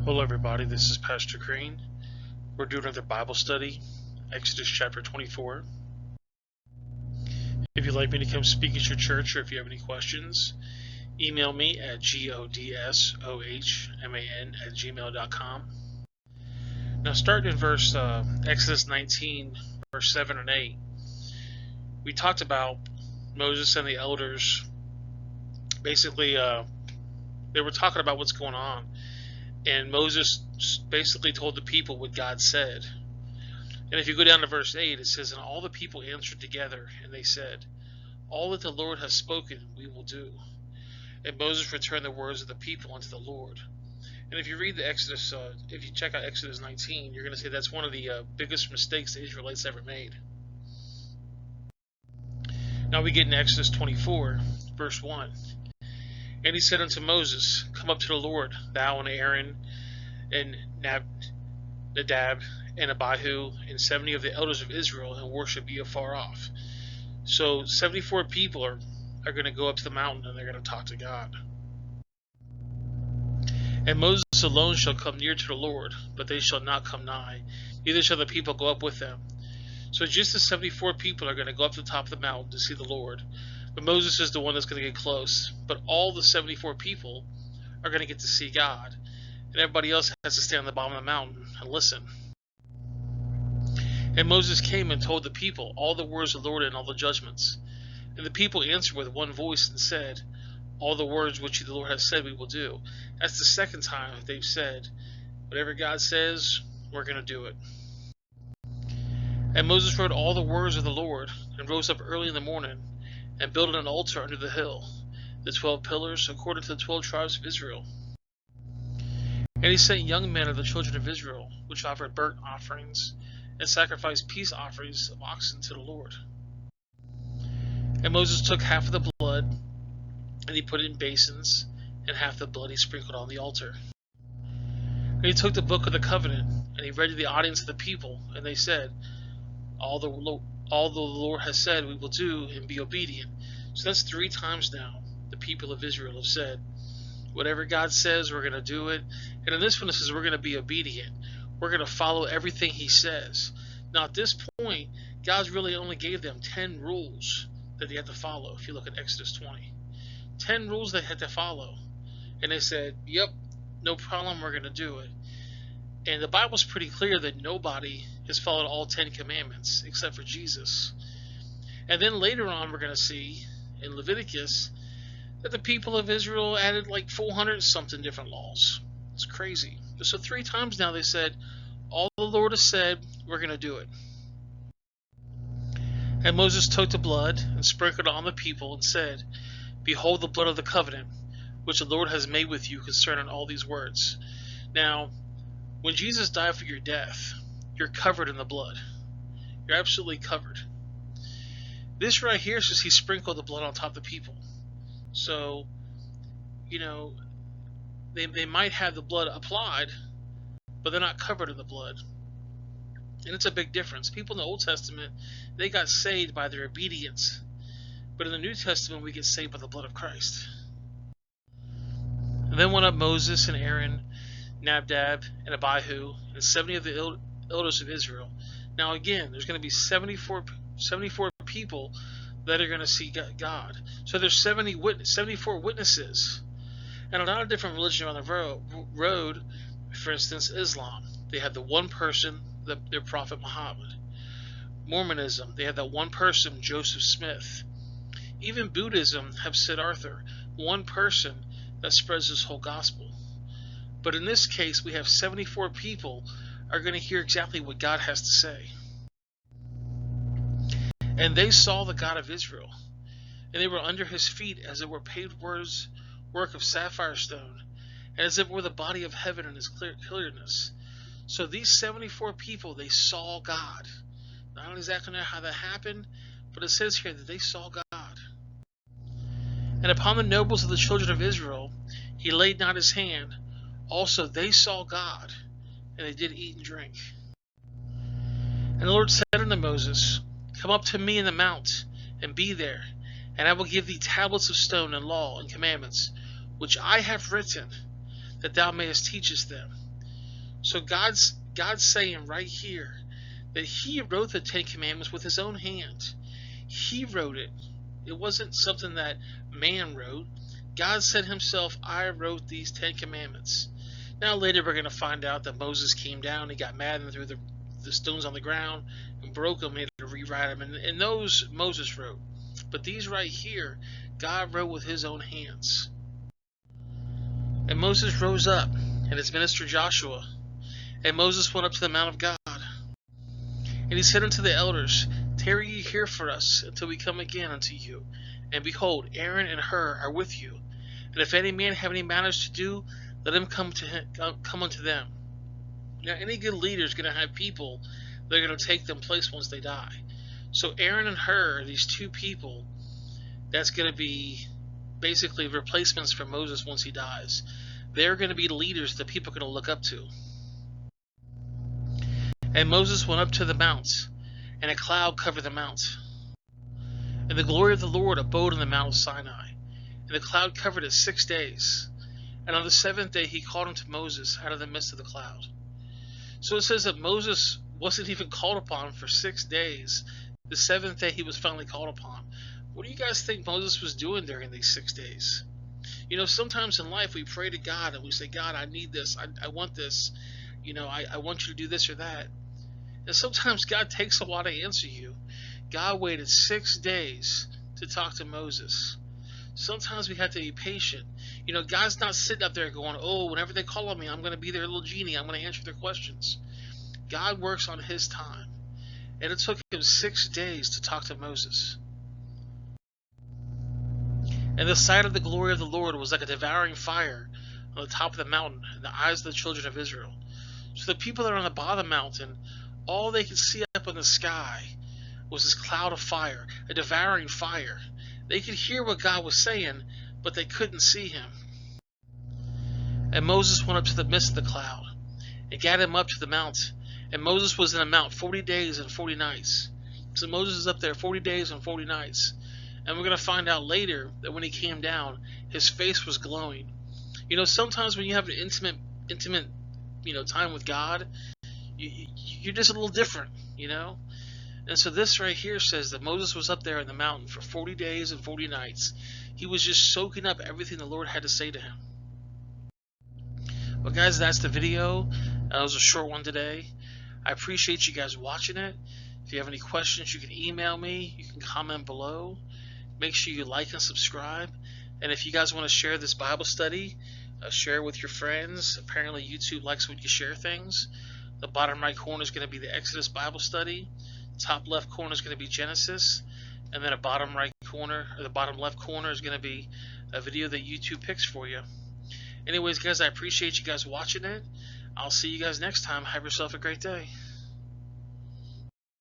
Hello everybody, this is Pastor Green. We're doing another Bible study, Exodus chapter 24. If you'd like me to come speak at your church or if you have any questions, email me at godsohman@gmail.com. Now starting in Exodus 19, verse 7 and 8, we talked about Moses and the elders. Basically, they were talking about what's going on. And Moses basically told the people what God said. And if you go down to verse 8, it says, "And all the people answered together, and they said, All that the Lord has spoken, we will do." And Moses returned the words of the people unto the Lord. And if you read the Exodus, if you check out Exodus 19, you're going to see that's one of the biggest mistakes the Israelites ever made. Now we get in Exodus 24, verse 1. "And he said unto Moses, Come up to the Lord, thou and Aaron, and Nadab, and Abihu, and 70 of the elders of Israel, and worship ye afar off." So 74 people are going to go up to the mountain, and they're going to talk to God. "And Moses alone shall come near to the Lord, but they shall not come nigh, neither shall the people go up with them." So just the 74 people are going to go up to the top of the mountain to see the Lord. But Moses is the one that's going to get close. But all the 74 people are going to get to see God. And everybody else has to stand on the bottom of the mountain and listen. "And Moses came and told the people all the words of the Lord and all the judgments. And the people answered with one voice and said, All the words which the Lord has said we will do." That's the second time they've said, whatever God says, we're going to do it. "And Moses wrote all the words of the Lord, and rose up early in the morning, and built an altar under the hill, the 12 pillars, according to the 12 tribes of Israel. And he sent young men of the children of Israel, which offered burnt offerings, and sacrificed peace offerings of oxen to the Lord. And Moses took half of the blood, and he put it in basons, and half the blood he sprinkled on the altar. And he took the book of the covenant, and he read to the audience of the people, and they said, All the Lord has said we will do, and be obedient." So that's 3 times now the people of Israel have said, whatever God says, we're going to do it. And in this one it says we're going to be obedient. We're going to follow everything he says. Now at this point, God's really only gave them 10 rules that they had to follow. If you look at Exodus 20, 10 rules they had to follow. And they said, yep, no problem, we're going to do it. And the Bible's pretty clear that nobody has followed all 10 commandments except for Jesus. And then later on we're going to see in Leviticus that the people of Israel added like 400 something different laws. It's crazy. So 3 times now they said, all the Lord has said, we're going to do it. "And Moses took the blood and sprinkled it on the people and said, Behold the blood of the covenant, which the Lord has made with you concerning all these words." Now, when Jesus died for your death, you're covered in the blood. You're absolutely covered. This right here says he sprinkled the blood on top of the people. So, they might have the blood applied, but they're not covered in the blood. And it's a big difference. People in the Old Testament, they got saved by their obedience. But in the New Testament, we get saved by the blood of Christ. "And then went up Moses and Aaron, Nadab and Abihu, and 70 of the elders of Israel." Now again, there's going to be 74 people that are going to see God. So there's 74 witnesses. And a lot of different religions on the road, for instance, Islam, they have the one person, their prophet Muhammad. Mormonism, they have that one person, Joseph Smith. Even Buddhism have Sid Arthur, one person that spreads this whole gospel. But in this case, we have 74 people are going to hear exactly what God has to say. "And they saw the God of Israel, and they were under his feet as it were paved work of sapphire stone, and as it were the body of heaven in his clearness." So these 74 people, they saw God. I don't exactly know how that happened, but it says here that they saw God. "And upon the nobles of the children of Israel he laid not his hand. Also they saw God, and they did eat and drink. And the Lord said unto Moses, Come up to me in the mount, and be there, and I will give thee tablets of stone and law and commandments, which I have written, that thou mayest teach them. So God's saying right here that He wrote the Ten Commandments with His own hand. He wrote it. It wasn't something that man wrote. God said Himself, I wrote these 10 Commandments. Now later we're going to find out that Moses came down, he got mad and threw the stones on the ground and broke them, he had to rewrite them, and those Moses wrote. But these right here, God wrote with His own hands. And Moses rose up, and his minister Joshua, and Moses went up to the Mount of God. And he said unto the elders, Tarry ye here for us, until we come again unto you. And behold, Aaron and Hur are with you. And if any man have any matters to do, let him come unto them. Now, any good leader is going to have people that are going to take them place once they die. So Aaron and Hur, these two people, that's going to be basically replacements for Moses once he dies. They're going to be leaders that people are going to look up to. And Moses went up to the mount, and a cloud covered the mount. And the glory of the Lord abode on the Mount of Sinai. And the cloud covered it 6 days. And on the 7th day he called unto Moses out of the midst of the cloud. So it says that Moses wasn't even called upon for 6 days. The 7th day he was finally called upon. What do you guys think Moses was doing during these 6 days? You know, sometimes in life we pray to God and we say, God, I need this. I want this. You know, I want you to do this or that. And sometimes God takes a while to answer you. God waited 6 days to talk to Moses. Sometimes we have to be patient. You know, God's not sitting up there going, oh, whenever they call on me, I'm going to be their little genie. I'm going to answer their questions. God works on His time. And it took Him 6 days to talk to Moses. And the sight of the glory of the Lord was like a devouring fire on the top of the mountain in the eyes of the children of Israel. So the people that are on the bottom of the mountain, all they could see up in the sky was this cloud of fire, a devouring fire. They could hear what God was saying, but they couldn't see Him. And Moses went up to the midst of the cloud, and gat him up to the mount. And Moses was in the mount 40 days and 40 nights. So Moses is up there 40 days and 40 nights. And we're going to find out later that when he came down, his face was glowing. You know, sometimes when you have an intimate, time with God, you're just a little different, you know. And so this right here says that Moses was up there in the mountain for 40 days and 40 nights. He was just soaking up everything the Lord had to say to him. Well, guys, that's the video. That was a short one today. I appreciate you guys watching it. If you have any questions, you can email me. You can comment below. Make sure you like and subscribe. And if you guys want to share this Bible study, share it with your friends. Apparently YouTube likes when you share things. The bottom right corner is going to be the Exodus Bible study. Top left corner is going to be Genesis. And then the bottom left corner is going to be a video that YouTube picks for you. Anyways, guys, I appreciate you guys watching it. I'll see you guys next time. Have yourself a great day.